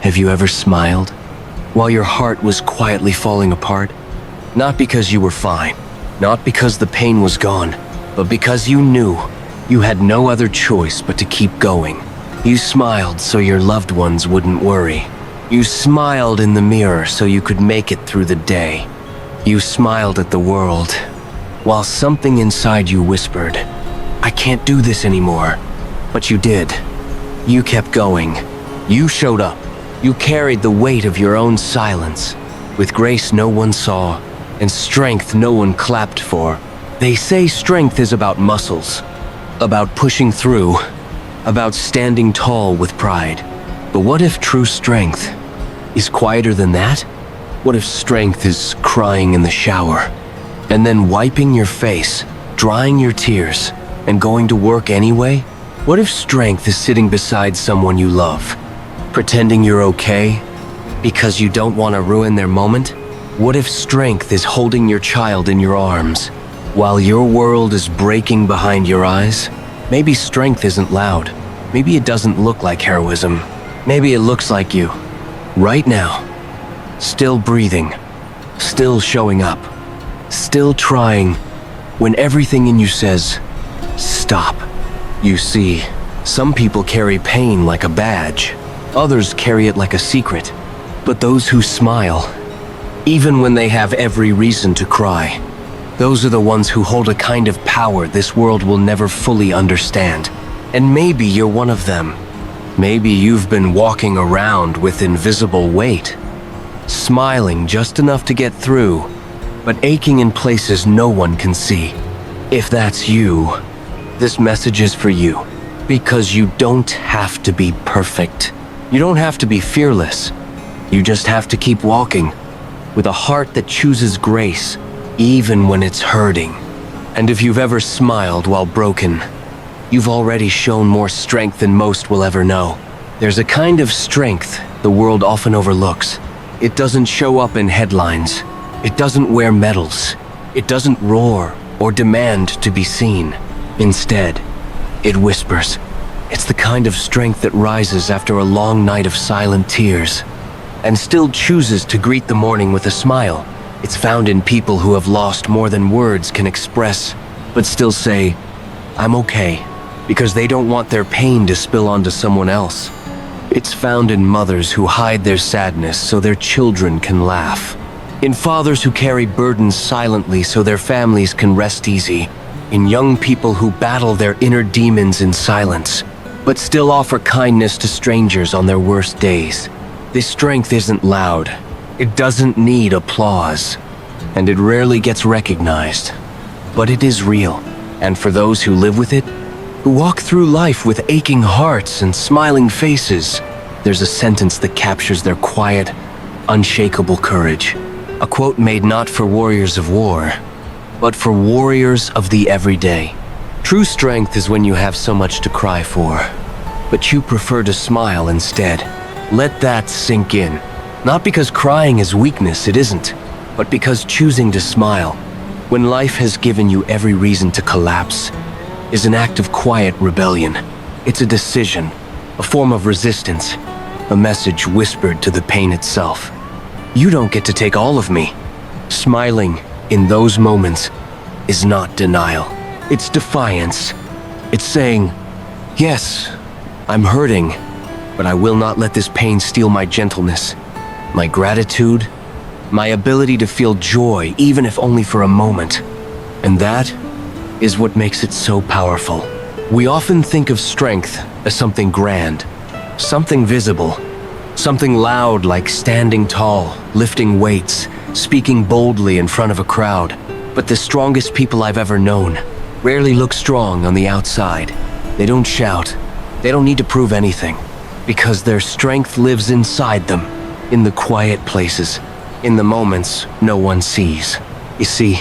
Have you ever smiled while your heart was quietly falling apart? Not because you were fine, not because the pain was gone, but because you knew you had no other choice but to keep going. You smiled so your loved ones wouldn't worry. You smiled in the mirror so you could make it through the day. You smiled at the world, while something inside you whispered, "I can't do this anymore." But you did. You kept going. You showed up. You carried the weight of your own silence, with grace no one saw, and strength no one clapped for. They say strength is about muscles, about pushing through, about standing tall with pride. But what if true strength is quieter than that? What if strength is crying in the shower, and then wiping your face, drying your tears, and going to work anyway? What if strength is sitting beside someone you love, pretending you're okay because you don't want to ruin their moment? What if strength is holding your child in your arms while your world is breaking behind your eyes? Maybe strength isn't loud. Maybe it doesn't look like heroism. Maybe it looks like you, right now, still breathing, still showing up, still trying when everything in you says, stop. You see, some people carry pain like a badge. Others carry it like a secret. But those who smile, even when they have every reason to cry, those are the ones who hold a kind of power this world will never fully understand. And maybe you're one of them. Maybe you've been walking around with invisible weight, smiling just enough to get through, but aching in places no one can see. If that's you, this message is for you, because you don't have to be perfect. You don't have to be fearless. You just have to keep walking with a heart that chooses grace, even when it's hurting. And if you've ever smiled while broken, you've already shown more strength than most will ever know. There's a kind of strength the world often overlooks. It doesn't show up in headlines. It doesn't wear medals. It doesn't roar or demand to be seen. Instead, it whispers. It's the kind of strength that rises after a long night of silent tears and still chooses to greet the morning with a smile. It's found in people who have lost more than words can express, but still say, "I'm okay," because they don't want their pain to spill onto someone else. It's found in mothers who hide their sadness so their children can laugh. In fathers who carry burdens silently so their families can rest easy. In young people who battle their inner demons in silence, but still offer kindness to strangers on their worst days. This strength isn't loud. It doesn't need applause, and it rarely gets recognized. But it is real, and for those who live with it, who walk through life with aching hearts and smiling faces, there's a sentence that captures their quiet, unshakable courage. A quote made not for warriors of war, but for warriors of the everyday. True strength is when you have so much to cry for, but you prefer to smile instead. Let that sink in. Not because crying is weakness, it isn't, but because choosing to smile, when life has given you every reason to collapse, is an act of quiet rebellion. It's a decision, a form of resistance, a message whispered to the pain itself. You don't get to take all of me. Smiling in those moments is not denial. It's defiance. It's saying, yes, I'm hurting, but I will not let this pain steal my gentleness, my gratitude, my ability to feel joy, even if only for a moment. And that is what makes it so powerful. We often think of strength as something grand, something visible, something loud like standing tall, lifting weights, speaking boldly in front of a crowd. But the strongest people I've ever known rarely look strong on the outside. They don't shout. They don't need to prove anything, because their strength lives inside them, in the quiet places, in the moments no one sees. You see,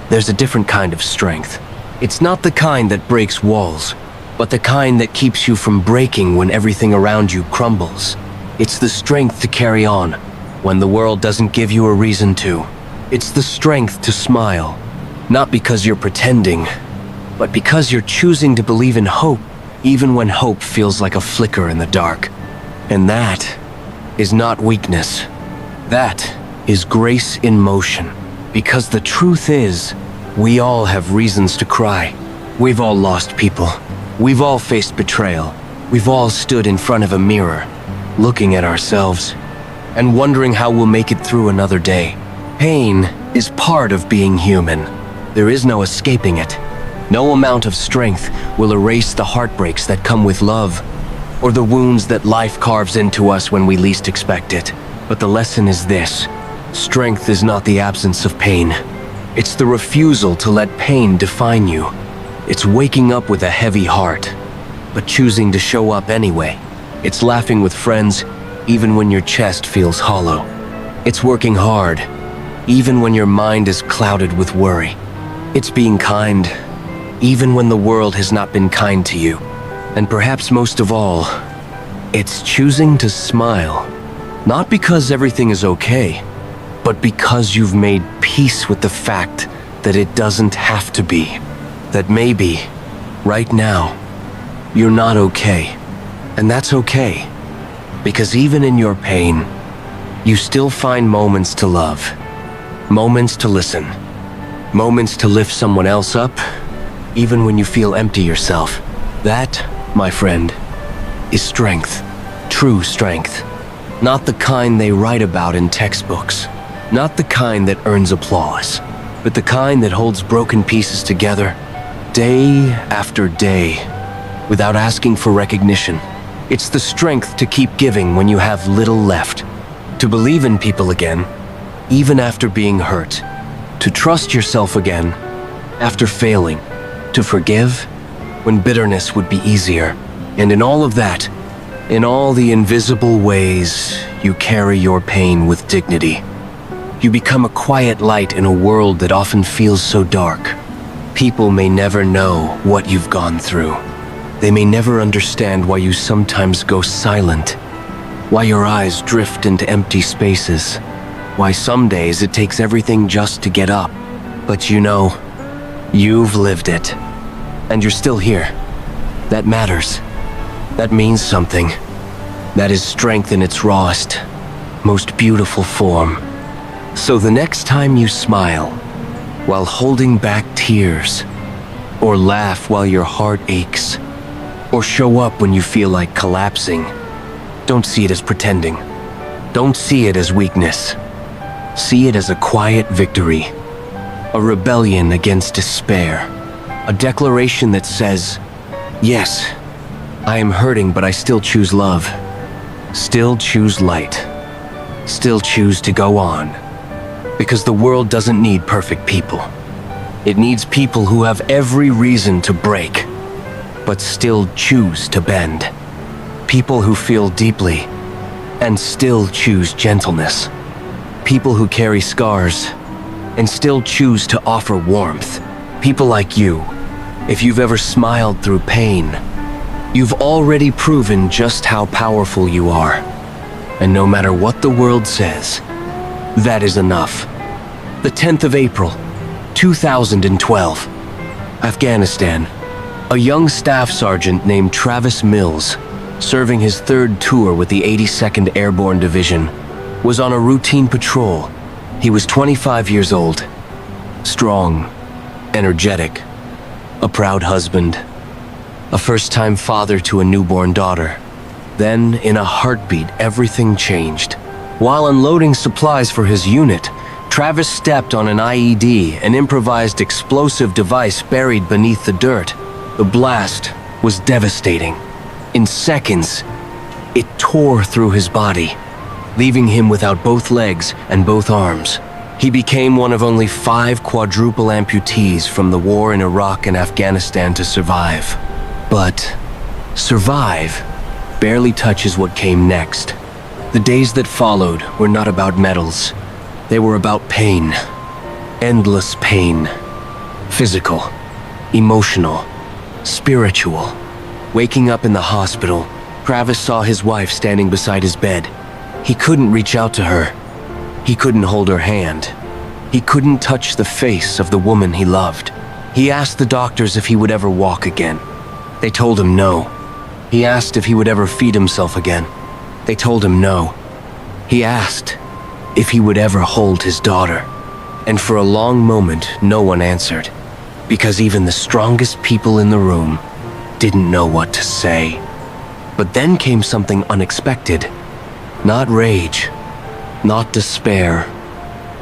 there's a different kind of strength. It's not the kind that breaks walls, but the kind that keeps you from breaking when everything around you crumbles. It's the strength to carry on when the world doesn't give you a reason to. It's the strength to smile, not because you're pretending, but because you're choosing to believe in hope, even when hope feels like a flicker in the dark. And that is not weakness. That is grace in motion. Because the truth is, we all have reasons to cry. We've all lost people. We've all faced betrayal. We've all stood in front of a mirror, looking at ourselves, and wondering how we'll make it through another day. Pain is part of being human. There is no escaping it. No amount of strength will erase the heartbreaks that come with love, or the wounds that life carves into us when we least expect it. But the lesson is this: strength is not the absence of pain. It's the refusal to let pain define you. It's waking up with a heavy heart, but choosing to show up anyway. It's laughing with friends, even when your chest feels hollow. It's working hard, even when your mind is clouded with worry. It's being kind, even when the world has not been kind to you. And perhaps most of all, it's choosing to smile. Not because everything is okay, but because you've made peace with the fact that it doesn't have to be. That maybe, right now, you're not okay. And that's okay. Because even in your pain, you still find moments to love. Moments to listen. Moments to lift someone else up, even when you feel empty yourself. That, my friend, is strength. True strength. Not the kind they write about in textbooks. Not the kind that earns applause, but the kind that holds broken pieces together day after day without asking for recognition. It's the strength to keep giving when you have little left, to believe in people again, even after being hurt, to trust yourself again after failing, to forgive when bitterness would be easier. And in all of that, in all the invisible ways, you carry your pain with dignity. You become a quiet light in a world that often feels so dark. People may never know what you've gone through. They may never understand why you sometimes go silent, why your eyes drift into empty spaces, why some days it takes everything just to get up. But you know, you've lived it, and you're still here. That matters. That means something. That is strength in its rawest, most beautiful form. So the next time you smile, while holding back tears, or laugh while your heart aches, or show up when you feel like collapsing, don't see it as pretending. Don't see it as weakness. See it as a quiet victory, a rebellion against despair, a declaration that says, yes, I am hurting, but I still choose love, still choose light, still choose to go on. Because the world doesn't need perfect people. It needs people who have every reason to break, but still choose to bend. People who feel deeply and still choose gentleness. People who carry scars and still choose to offer warmth. People like you, if you've ever smiled through pain, you've already proven just how powerful you are. And no matter what the world says, that is enough. The 10th of April, 2012, Afghanistan. A young staff sergeant named Travis Mills, serving his third tour with the 82nd Airborne Division, was on a routine patrol. He was 25 years old, strong, energetic, a proud husband, a first-time father to a newborn daughter. Then, in a heartbeat, everything changed. While unloading supplies for his unit, Travis stepped on an IED, an improvised explosive device buried beneath the dirt. The blast was devastating. In seconds, it tore through his body, leaving him without both legs and both arms. He became one of only 5 quadruple amputees from the war in Iraq and Afghanistan to survive. But survive barely touches what came next. The days that followed were not about medals. They were about pain. Endless pain. Physical, emotional, spiritual. Waking up in the hospital, Travis saw his wife standing beside his bed. He couldn't reach out to her. He couldn't hold her hand. He couldn't touch the face of the woman he loved. He asked the doctors if he would ever walk again. They told him no. He asked if he would ever feed himself again. They told him no. He asked if he would ever hold his daughter. And for a long moment, no one answered, because even the strongest people in the room didn't know what to say. But then came something unexpected. Not rage, not despair.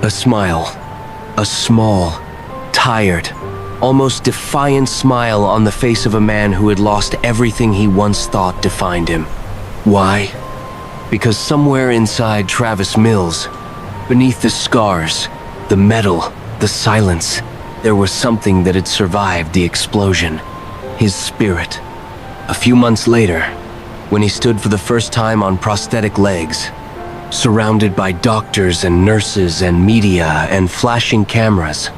A smile. A small, tired, almost defiant smile on the face of a man who had lost everything he once thought defined him. Why? Because somewhere inside Travis Mills, beneath the scars, the metal, the silence, there was something that had survived the explosion. His spirit. A few months later, when he stood for the first time on prosthetic legs, surrounded by doctors and nurses and media and flashing cameras,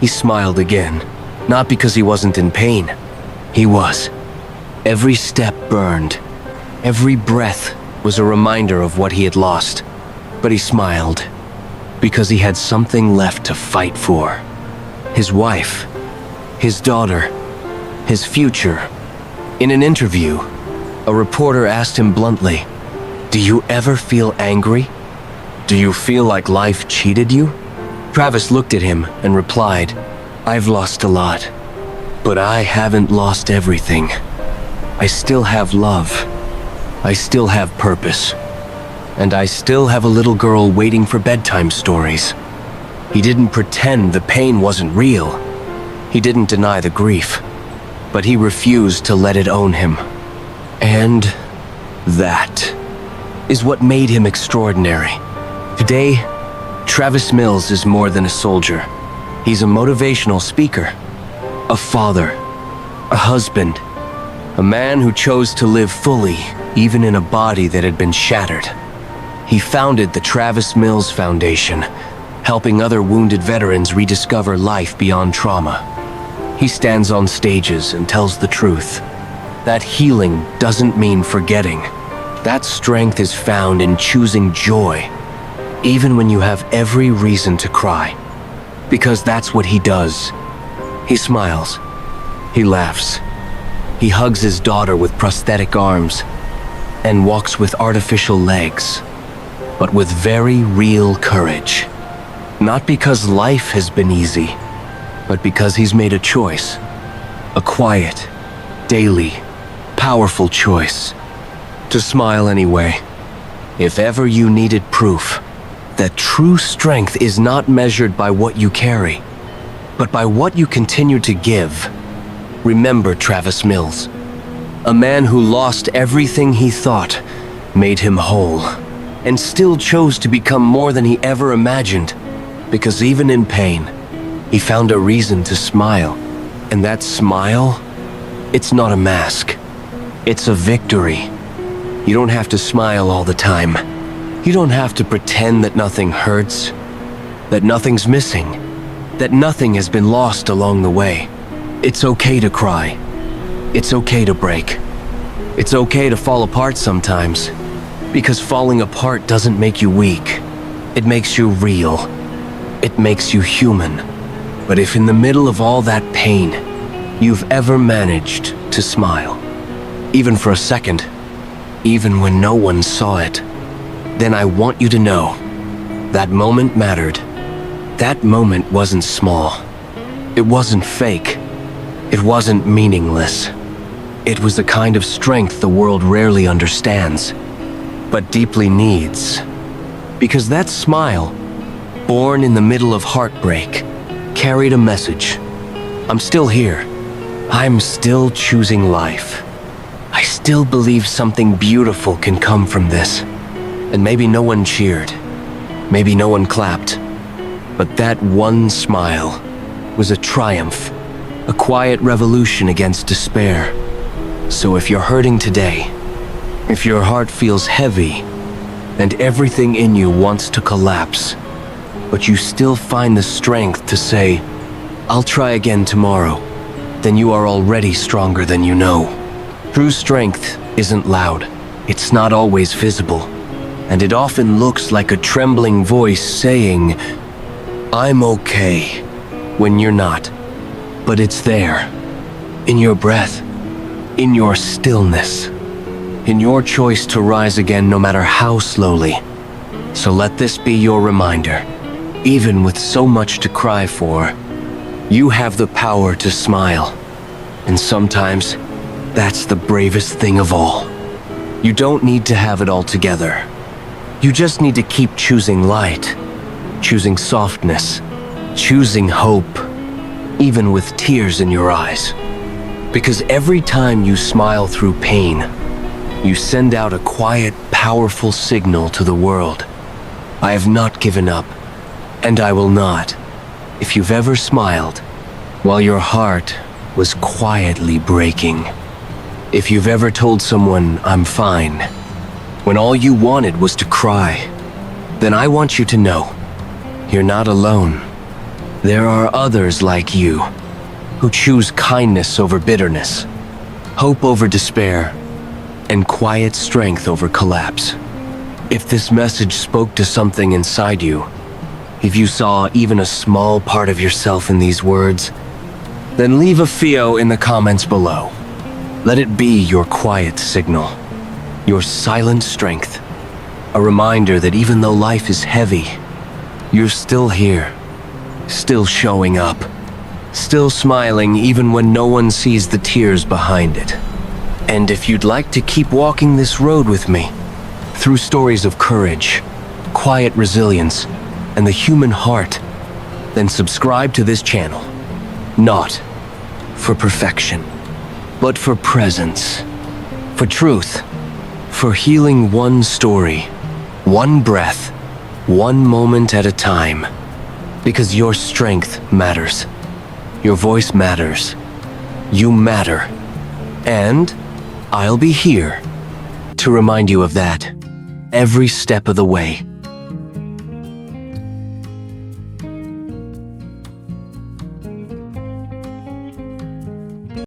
he smiled again. Not because he wasn't in pain. He was. Every step burned. Every breath was a reminder of what he had lost. But he smiled because he had something left to fight for. His wife, his daughter, his future. In an interview, a reporter asked him bluntly, "Do you ever feel angry? Do you feel like life cheated you?" Travis looked at him and replied, "I've lost a lot, but I haven't lost everything. I still have love. I still have purpose. And I still have a little girl waiting for bedtime stories." He didn't pretend the pain wasn't real. He didn't deny the grief, but he refused to let it own him. And that is what made him extraordinary. Today, Travis Mills is more than a soldier. He's a motivational speaker, a father, a husband, a man who chose to live fully, even in a body that had been shattered. He founded the Travis Mills Foundation, helping other wounded veterans rediscover life beyond trauma. He stands on stages and tells the truth. That healing doesn't mean forgetting. That strength is found in choosing joy, even when you have every reason to cry. Because that's what he does. He smiles. He laughs. He hugs his daughter with prosthetic arms and walks with artificial legs, but with very real courage. Not because life has been easy, but because he's made a choice. A quiet, daily, powerful choice. To smile anyway. If ever you needed proof that true strength is not measured by what you carry, but by what you continue to give, remember Travis Mills. A man who lost everything he thought made him whole, and still chose to become more than he ever imagined, because even in pain, he found a reason to smile. And that smile, it's not a mask. It's a victory. You don't have to smile all the time. You don't have to pretend that nothing hurts, that nothing's missing, that nothing has been lost along the way. It's okay to cry. It's okay to break. It's okay to fall apart sometimes, because falling apart doesn't make you weak. It makes you real. It makes you human. But if in the middle of all that pain, you've ever managed to smile, even for a second, even when no one saw it, then I want you to know that moment mattered. That moment wasn't small. It wasn't fake. It wasn't meaningless. It was the kind of strength the world rarely understands, but deeply needs. Because that smile, born in the middle of heartbreak, carried a message. I'm still here. I'm still choosing life. I still believe something beautiful can come from this. And maybe no one cheered. Maybe no one clapped. But that one smile was a triumph, a quiet revolution against despair. So if you're hurting today, if your heart feels heavy, and everything in you wants to collapse, but you still find the strength to say, "I'll try again tomorrow," then you are already stronger than you know. True strength isn't loud. It's not always visible. And it often looks like a trembling voice saying, "I'm okay," when you're not. But it's there, in your breath, in your stillness, in your choice to rise again no matter how slowly. So let this be your reminder. Even with so much to cry for, you have the power to smile. And sometimes, that's the bravest thing of all. You don't need to have it all together. You just need to keep choosing light, choosing softness, choosing hope, even with tears in your eyes. Because every time you smile through pain, you send out a quiet, powerful signal to the world. I have not given up, and I will not. If you've ever smiled while your heart was quietly breaking. If you've ever told someone, I'm fine, when all you wanted was to cry, then I want you to know, you're not alone. There are others like you, who choose kindness over bitterness, hope over despair, and quiet strength over collapse. If this message spoke to something inside you, if you saw even a small part of yourself in these words, then leave a Fio in the comments below. Let it be your quiet signal, your silent strength, a reminder that even though life is heavy, you're still here, still showing up, still smiling even when no one sees the tears behind it. And if you'd like to keep walking this road with me, through stories of courage, quiet resilience, and the human heart, then subscribe to this channel. Not for perfection, but for presence, for truth, for healing one story, one breath, one moment at a time. Because your strength matters, your voice matters, you matter, and I'll be here to remind you of that every step of the way.